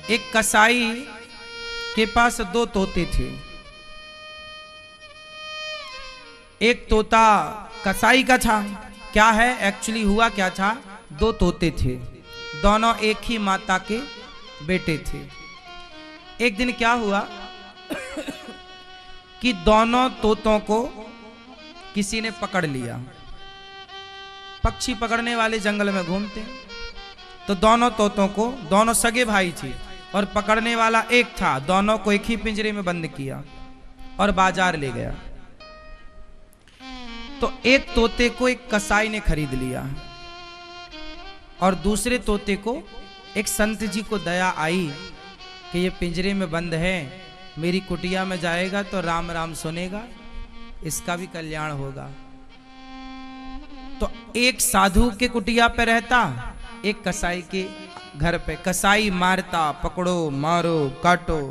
एक कसाई के पास दो तोते थे। एक तोता कसाई का था। क्या है एक्चुअली हुआ क्या था, दो तोते थे, दोनों एक ही माता के बेटे थे। एक दिन क्या हुआ कि दोनों तोतों को किसी ने पकड़ लिया। पक्षी पकड़ने वाले जंगल में घूमते हैं, तो दोनों तोतों को, दोनों सगे भाई थे और पकड़ने वाला एक था, दोनों को एक ही पिंजरे में बंद किया और बाजार ले गया। तो एक तोते को एक कसाई ने खरीद लिया और दूसरे तोते को एक संत जी को दया आई कि ये पिंजरे में बंद है, मेरी कुटिया में जाएगा तो राम राम सुनेगा, इसका भी कल्याण होगा। तो एक साधु के कुटिया पे रहता, एक कसाई के घर पे। कसाई मारता, पकड़ो मारो काटो,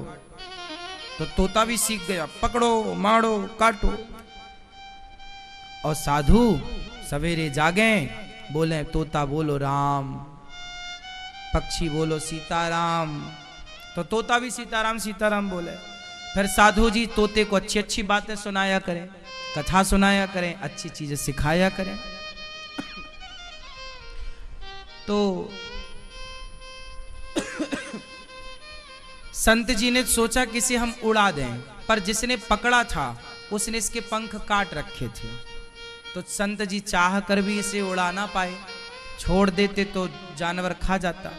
तो तोता भी सीख गया, पकड़ो मारो काटो। और साधु सवेरे जागे, बोले तोता बोलो राम, पक्षी बोलो सीताराम, तो तोता भी सीताराम सीताराम बोले। फिर साधु जी तोते को अच्छी अच्छी बातें सुनाया करें, कथा सुनाया करें, अच्छी चीजें सिखाया करें। तो संत जी ने सोचा कि इसे हम उड़ा दें, पर जिसने पकड़ा था उसने इसके पंख काट रखे थे। तो संत जी चाह कर भी इसे उड़ा ना पाए, छोड़ देते तो जानवर खा जाता,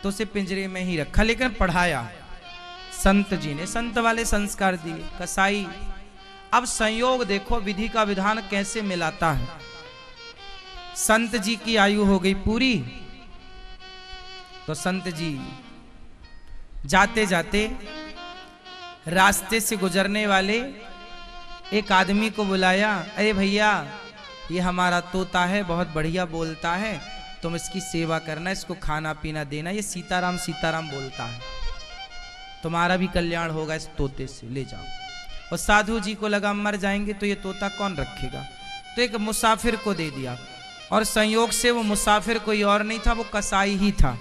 तो उसे पिंजरे में ही रखा, लेकिन पढ़ाया। संत जी ने संत वाले संस्कार दिए। कसाई, अब संयोग देखो विधि का विधान कैसे मिलाता है। संत जी की आयु हो गई पूरी, तो संत जी जाते जाते रास्ते से गुजरने वाले एक आदमी को बुलाया, अरे भैया ये हमारा तोता है, बहुत बढ़िया बोलता है, तुम इसकी सेवा करना, इसको खाना पीना देना, ये सीताराम सीताराम बोलता है, तुम्हारा भी कल्याण होगा इस तोते से, ले जाओ। और साधु जी को लगा मर जाएंगे तो ये तोता कौन रखेगा, तो एक मुसाफिर को दे दिया। और संयोग से वो मुसाफिर कोई और नहीं था, वो कसाई ही था।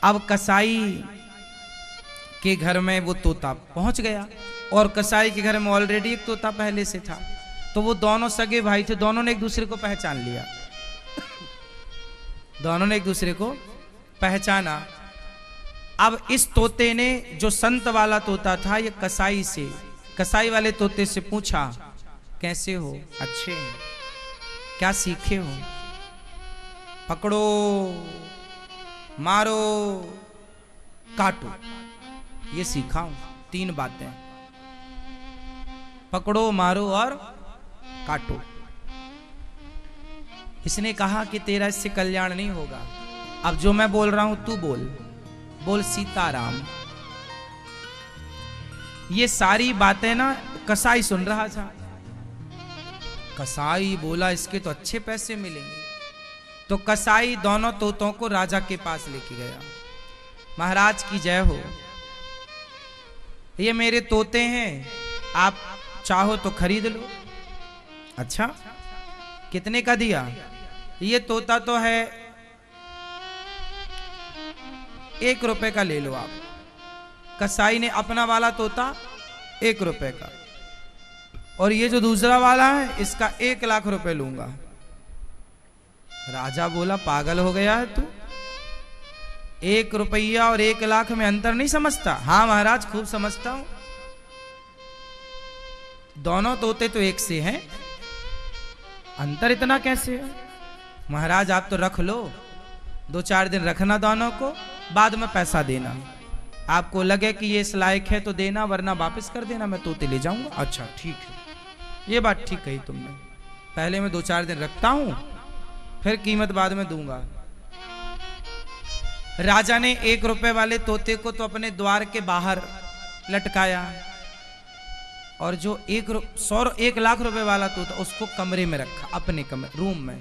अब कसाई के घर में वो तोता पहुंच गया, और कसाई के घर में ऑलरेडी एक तोता पहले से था। तो वो दोनों सगे भाई थे, दोनों ने एक दूसरे को पहचान लिया, दोनों ने एक दूसरे को पहचाना। अब इस तोते ने, जो संत वाला तोता था, ये कसाई से, कसाई वाले तोते से पूछा, कैसे हो, अच्छे हैं, क्या सीखे हो, पकड़ो मारो काटो, ये सीखा हूं, तीन बातें, पकड़ो मारो और काटो। इसने कहा कि तेरा इससे कल्याण नहीं होगा, अब जो मैं बोल रहा हूं तू बोल, बोल सीताराम। ये सारी बातें ना कसाई सुन रहा था। कसाई बोला इसके तो अच्छे पैसे मिलेंगे, तो कसाई दोनों तोतों को राजा के पास लेके गया। महाराज की जय हो, ये मेरे तोते हैं, आप चाहो तो खरीद लो। अच्छा, कितने का दिया? ये तोता तो है 1 रुपए का, ले लो आप। कसाई ने अपना वाला तोता 1 रुपए का, और ये जो दूसरा वाला है इसका 1 लाख रुपए लूंगा। राजा बोला पागल हो गया है तू, 1 रुपया और 1 लाख में अंतर नहीं समझता? हाँ महाराज खूब समझता हूं, दोनों तोते तो एक से हैं, अंतर इतना कैसे है? महाराज आप तो रख लो, 2-4 दिन रखना दोनों को, बाद में पैसा देना, आपको लगे कि ये इस लायक है तो देना, वरना वापस कर देना, मैं तोते ले जाऊंगा। अच्छा ठीक है, ये बात ठीक कही तुमने, पहले मैं 2-4 दिन रखता हूं, फिर कीमत बाद में दूंगा। राजा ने 1 रुपए वाले तोते को तो अपने द्वार के बाहर लटकाया, और जो 1 लाख रुपए वाला तोता उसको कमरे में रखा, अपने कमरे रूम में।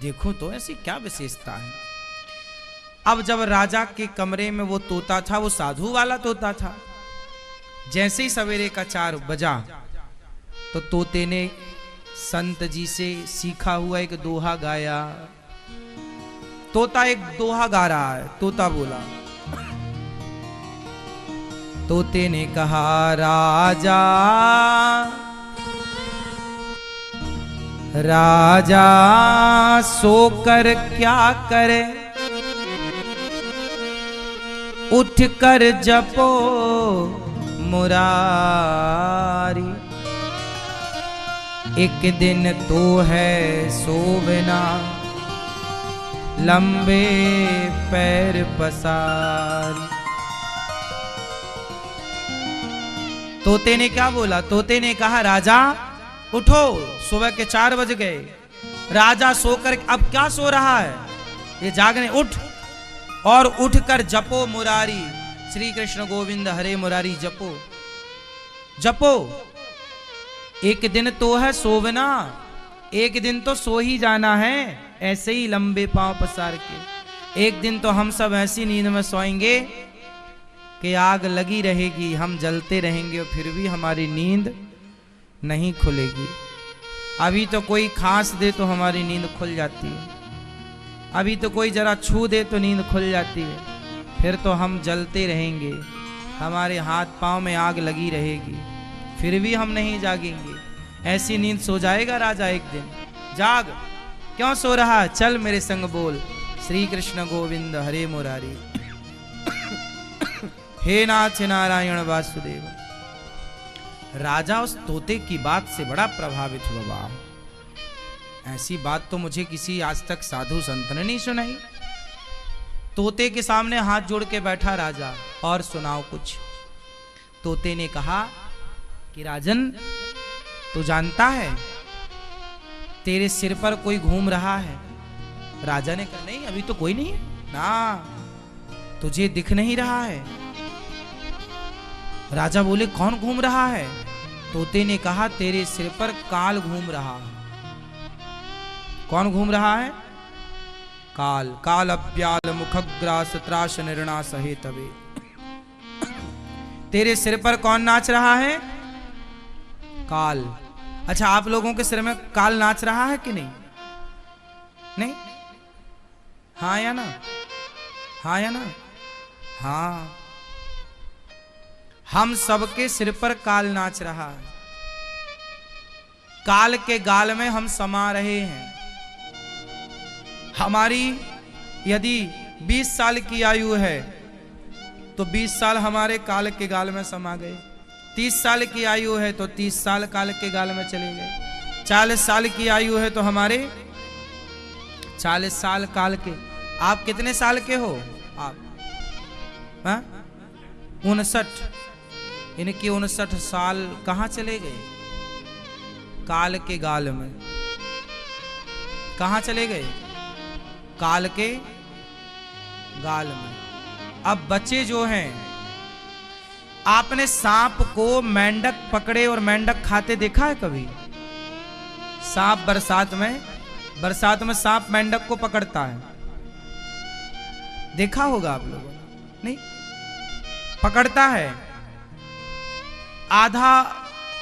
देखो तो ऐसी क्या विशेषता है। अब जब राजा के कमरे में वो तोता था, वो साधु वाला तोता था, जैसे ही सवेरे का 4 बजा तो तोते ने संत जी से सीखा हुआ एक दोहा गाया, तोता एक दोहा गा रहा है। तोता बोला, तोते ने कहा राजा राजा सोकर क्या करे, उठ कर जपो मुरारी। एक दिन तो है सोवना, लंबे पैर पसारी। तोते ने क्या बोला? तोते ने कहा राजा उठो, सुबह के 4 बज गए। राजा सोकर अब क्या सो रहा है, ये जागने, उठ और उठकर जपो मुरारी। श्री कृष्ण गोविंद हरे मुरारी जपो जपो। एक दिन तो है सोवना, एक दिन तो सो ही जाना है, ऐसे ही लंबे पांव पसार के। एक दिन तो हम सब ऐसी नींद में सोएंगे कि आग लगी रहेगी, हम जलते रहेंगे और फिर भी हमारी नींद नहीं खुलेगी। अभी तो कोई खांस दे तो हमारी नींद खुल जाती है, अभी तो कोई जरा छू दे तो नींद खुल जाती है, फिर तो हम जलते रहेंगे, हमारे हाथ पांव में आग लगी रहेगी, फिर भी हम नहीं जागेंगे। ऐसी नींद सो जाएगा राजा एक दिन। जाग, क्यों सो रहा, चल मेरे संग बोल श्री कृष्ण गोविंद हरे मुरारी। हे नाथ नारायण वासुदेव। राजा उस तोते की बात से बड़ा प्रभावित हुआ। वाह, ऐसी बात तो मुझे किसी आज तक साधु संत ने नहीं सुनाई। तोते के सामने हाथ जोड़ के बैठा राजा, और सुनाओ कुछ। तोते ने कहा कि राजन, तू जानता है तेरे सिर पर कोई घूम रहा है। राजा ने कहा नहीं, अभी तो कोई नहीं है ना, तुझे दिख नहीं रहा है। राजा बोले कौन घूम रहा है? तोते ने कहा तेरे सिर पर काल घूम रहा है। कौन घूम रहा है? काल। काल अव्याल मुखग्रास त्रास निर्णा सहे तवे। तेरे सिर पर कौन नाच रहा है? काल। अच्छा, आप लोगों के सिर में काल नाच रहा है कि नहीं? नहीं? हाँ या ना? हाँ या ना? हाँ, हम सबके सिर पर काल नाच रहा है। काल के गाल में हम समा रहे हैं। हमारी यदि 20 साल की आयु है तो 20 साल हमारे काल के गाल में समा गए। 30 साल की आयु है तो 30 साल काल के गाल में चले गए। 40 साल की आयु है तो हमारे 40 साल काल के। आप कितने साल के हो? आप 59। इनके 59 साल कहां चले गए? काल के गाल में। कहां चले गए? काल के गाल में। अब बच्चे जो हैं, आपने सांप को मेंढक पकड़े और मेंढक खाते देखा है कभी? सांप बरसात में सांप मेंढक को पकड़ता है, देखा होगा आप लोगों ने? नहीं? पकड़ता है, आधा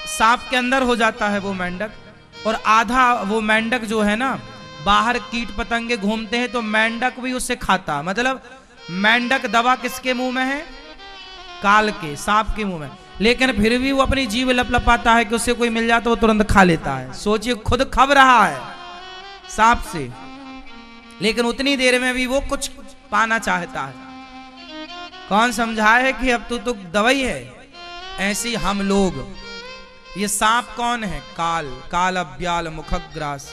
सांप के अंदर हो जाता है वो मेंढक, और आधा वो मेंढक जो है ना, बाहर कीट पतंगे घूमते हैं तो मेंढक भी उससे खाता। मतलब मेंढक दवा किसके मुंह में है? काल के, सांप के मुंह में। लेकिन फिर भी वो अपनी जीभ लपलपाता है कि उससे कोई मिल जाता है वो तुरंत खा लेता है। सोचिए, खुद खब रहा है सांप से, लेकिन उतनी देर में भी वो कुछ पाना चाहता है। कौन समझाए कि अब तो दवाई है? ऐसी हम लोग, ये सांप कौन है? काल। काल अव्याल मुखग्रास।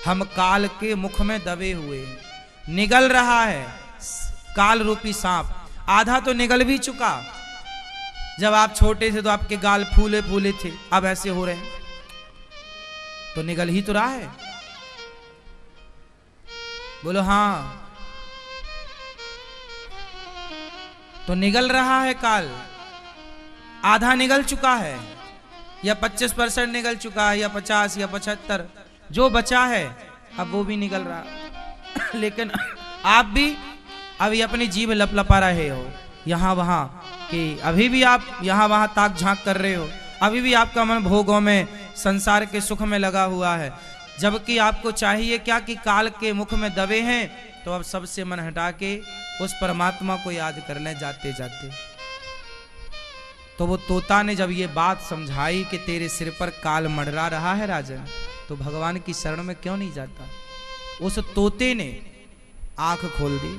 हम काल के मुख में दबे हुए हैं। निगल रहा है काल रूपी सांप। आधा तो निगल भी चुका। जब आप छोटे थे तो आपके गाल फूले फूले थे, अब ऐसे हो रहे हैं, तो निगल ही तो रहा है। बोलो हाँ, तो निगल रहा है काल। आधा निगल चुका है, या 25% निगल चुका है, या 50 या 75, जो बचा है अब वो भी निगल रहा। लेकिन आप भी अभी अपनी जीभ लपलपा रहे हो यहाँ वहां, कि अभी भी आप यहाँ वहां ताक झांक कर रहे हो। अभी भी आपका मन भोगों में, संसार के सुख में लगा हुआ है, जबकि आपको चाहिए क्या कि काल के मुख में दबे हैं तो अब सबसे मन हटा के उस परमात्मा को याद कर लें जाते जाते। तो वो तोता ने जब ये बात समझाई कि तेरे सिर पर काल मंडरा रहा है राजन, तो भगवान की शरण में क्यों नहीं जाता। उस तोते ने आंख खोल दी।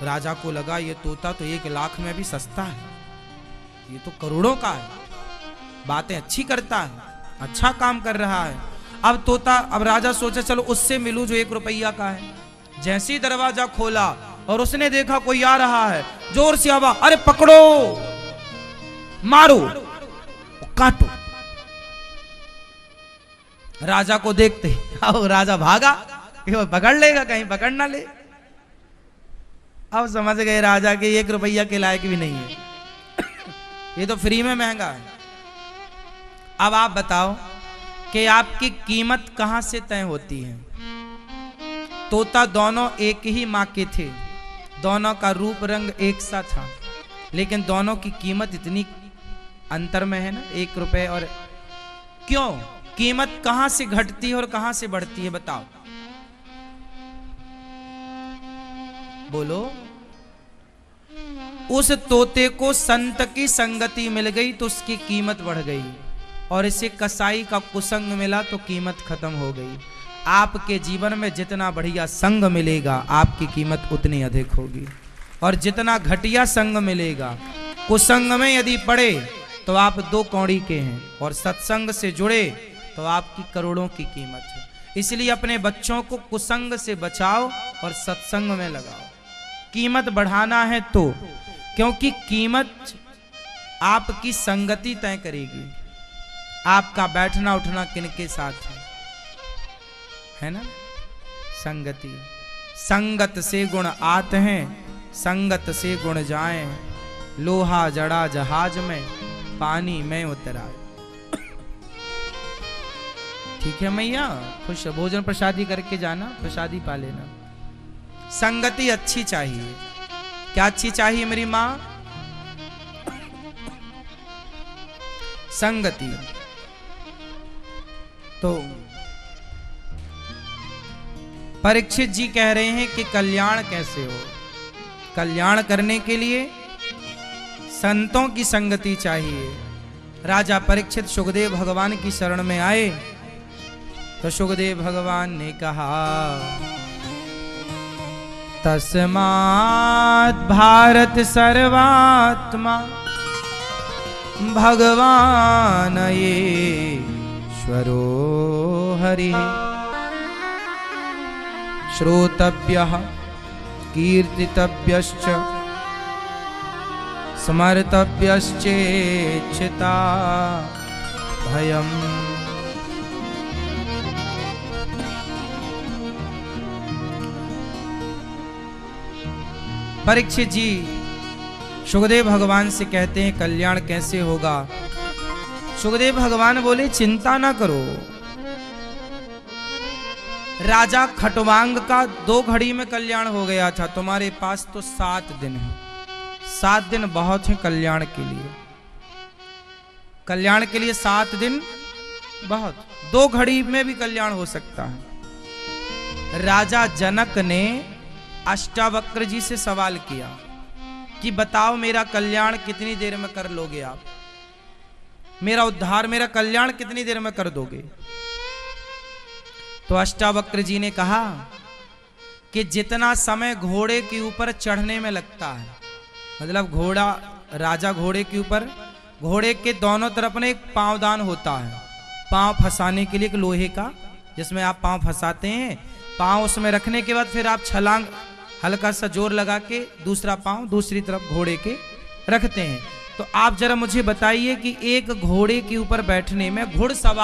राजा को लगा ये तोता तो 1 लाख में भी सस्ता है, ये तो करोड़ों का है, बातें अच्छी करता है, अच्छा काम कर रहा है। अब राजा सोचा चलो उससे मिलूं जो 1 रुपया का है। जैसे ही दरवाजा खोला और उसने देखा कोई आ रहा है, जोर से आवाज, अरे पकड़ो, मारो, काटो। राजा को देखते अब राजा भागा, पकड़ लेगा, कहीं पकड़ ना ले। अब समझ गए राजा के 1 रुपया के लायक भी नहीं है, ये तो फ्री में महंगा है। अब आप बताओ कि आपकी कीमत कहां से तय होती है। तोता दोनों एक ही मां के थे, दोनों का रूप रंग एक सा था, लेकिन दोनों की कीमत इतनी अंतर में है ना, 1 रुपए। और क्यों कीमत कहां से घटती है और कहां से बढ़ती है बताओ, बोलो। उस तोते को संत की संगति मिल गई तो उसकी कीमत बढ़ गई, और इसे कसाई का कुसंग मिला तो कीमत खत्म हो गई। आपके जीवन में जितना बढ़िया संग मिलेगा आपकी कीमत उतनी अधिक होगी, और जितना घटिया संग मिलेगा, कुसंग में यदि पड़े तो आप 2 कौड़ी के हैं, और सत्संग से जुड़े तो आपकी करोड़ों की कीमत है। इसलिए अपने बच्चों को कुसंग से बचाओ और सत्संग में लगाओ। कीमत बढ़ाना है तो, क्योंकि कीमत आपकी संगति तय करेगी, आपका बैठना उठना किनके साथ है ना। संगति, संगत से गुण आत हैं, संगत से गुण जाए, लोहा जड़ा जहाज में, पानी में उतराए। ठीक है मैया, खुश भोजन प्रसादी करके जाना, प्रसादी पा लेना। संगति अच्छी चाहिए। क्या अच्छी चाहिए मेरी मां? संगति। तो परीक्षित जी कह रहे हैं कि कल्याण कैसे हो। कल्याण करने के लिए संतों की संगति चाहिए। राजा परीक्षित सुखदेव भगवान की शरण में आए तो सुखदेव भगवान ने कहा, तस्मात् भारत सर्वात्मा भगवान ईश्वरो हरिः श्रोतव्यः कीर्तितव्यश्च स्मर्तव्यश्चेच्छिता भयम्। परीक्षित जी सुखदेव भगवान से कहते हैं कल्याण कैसे होगा। सुखदेव भगवान बोले चिंता ना करो, राजा खटवांग का 2 घड़ी में कल्याण हो गया था, तुम्हारे पास तो 7 दिन है। 7 दिन बहुत है कल्याण के लिए। कल्याण के लिए 7 दिन बहुत, 2 घड़ी में भी कल्याण हो सकता है। राजा जनक ने अष्टावक्र जी से सवाल किया कि बताओ मेरा कल्याण कितनी देर में कर लोगे आप, मेरा उद्धार, मेरा कल्याण कितनी देर में कर दोगे। तो अष्टावक्र जी ने कहा कि जितना समय घोड़े के ऊपर चढ़ने में लगता है, मतलब घोड़ा, राजा घोड़े के ऊपर, घोड़े के दोनों तरफ में एक पांवदान होता है, पांव फंसाने के लिए, एक लोहे का, जिसमें आप पांव फंसाते हैं। पांव उसमें रखने के बाद फिर आप छलांग हल्का सा जोर लगा के दूसरा पांव दूसरी तरफ घोड़े के रखते हैं। तो आप जरा मुझे बताइए कि एक घोड़े के ऊपर बैठने में घुड़सवार